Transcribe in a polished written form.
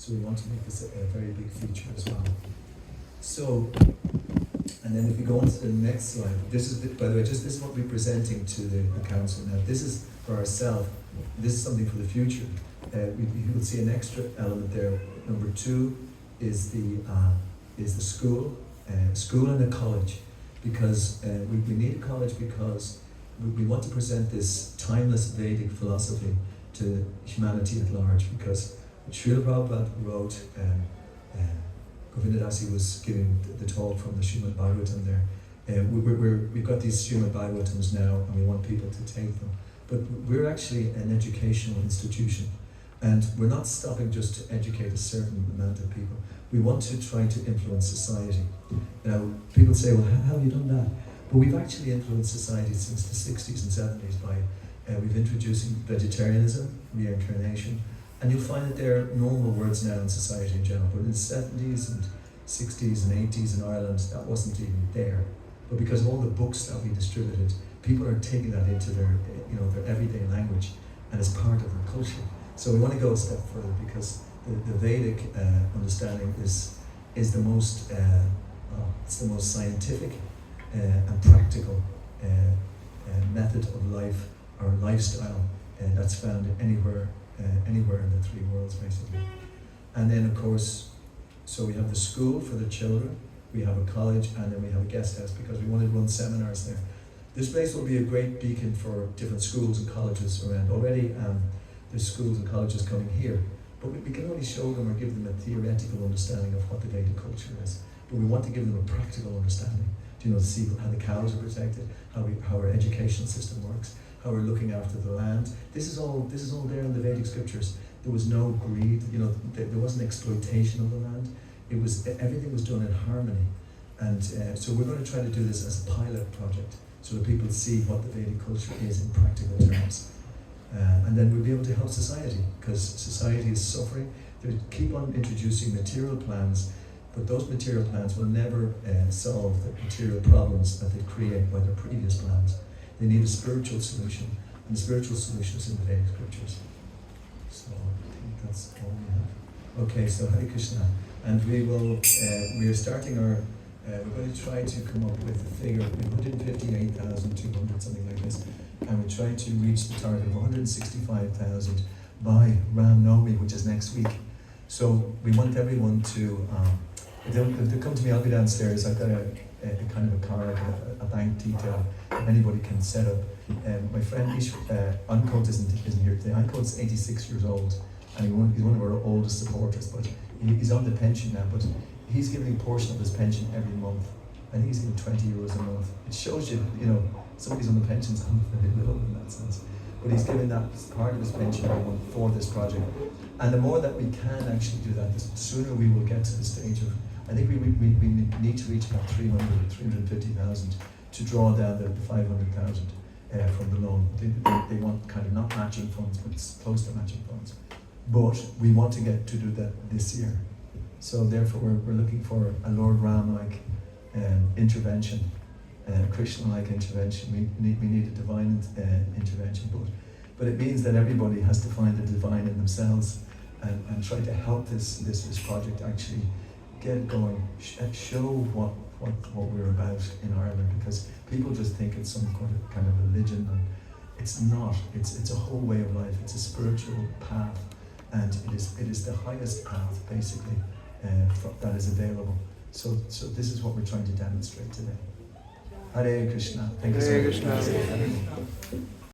So we want to make this a very big feature as well. So, and then if we go on to the next slide, this is, by the way, this is what we're presenting to the council now. This is for ourselves. This is something for the future. You will see an extra element there. Number 2 is the school and a college, because we need a college because we want to present this timeless Vedic philosophy to humanity at large. Because Srila Prabhupada wrote, Govindadasi was giving the talk from the Srimad Bhagavatam there. We've got these Srimad Bhagavatams now, and we want people to take them. But we're actually an educational institution, and we're not stopping just to educate a certain amount of people. We want to try to influence society. Now, people say, well, how have you done that? But we've actually influenced society since the 60s and 70s by we've introducing vegetarianism, reincarnation, and you'll find that they're normal words now in society in general. But in the 70s and 60s and 80s in Ireland, that wasn't even there. But because of all the books that we distributed, people are taking that into their everyday language, and it's part of their culture. So we want to go a step further, because the Vedic understanding is the most it's the most scientific and practical method of life or lifestyle that's found anywhere in the 3 worlds, basically. And then, of course, so we have the school for the children, we have a college, and then we have a guest house, because we want to run seminars there. This place will be a great beacon for different schools and colleges around. Already there's schools and colleges coming here, but we can only show them or give them a theoretical understanding of what the Vedic culture is. But we want to give them a practical understanding, to see how the cows are protected, how our educational system works, how we're looking after the land. This is all there in the Vedic scriptures. There was no greed, there wasn't exploitation of the land. It was, everything was done in harmony. And so we're going to try to do this as a pilot project, so that people see what the Vedic culture is in practical terms. And then we'll be able to help society, because society is suffering. They keep on introducing material plans, but those material plans will never solve the material problems that they create by their previous plans. They need a spiritual solution, and the spiritual solution is in the Vedic scriptures. So I think that's all we have. Okay, so Hare Krishna. And we are starting our, we're going to try to come up with a figure of 158,200, something like this. And we're trying to reach the target of 165,000 by Ram Navami, which is next week. So we want everyone to, if they come to me, I'll be downstairs. I've got a kind of a card, a bank detail, if anybody can set up. My friend Ankot isn't here today. Ankot's 86 years old, and he's one of our oldest supporters, but he's on the pension now, but he's giving a portion of his pension every month. I think he's giving 20 euros a month. It shows you, somebody's on the pension's very little in that sense. But he's giving that part of his pension every month for this project. And the more that we can actually do that, the sooner we will get to the stage of, I think we need to reach about 350,000 to draw down the 500,000 from the loan. They want kind of not matching funds, but it's close to matching funds. But we want to get to do that this year. So therefore we're looking for a Lord Ram-like intervention, Krishna-like intervention. We need a divine intervention, but it means that everybody has to find the divine in themselves and try to help this project actually get going, show what we're about in Ireland, because people just think it's some kind of religion, and it's not. It's a whole way of life. It's a spiritual path, and it is the highest path basically that is available. So this is what we're trying to demonstrate today. Hare Krishna. Thank you so much. Hare Krishna.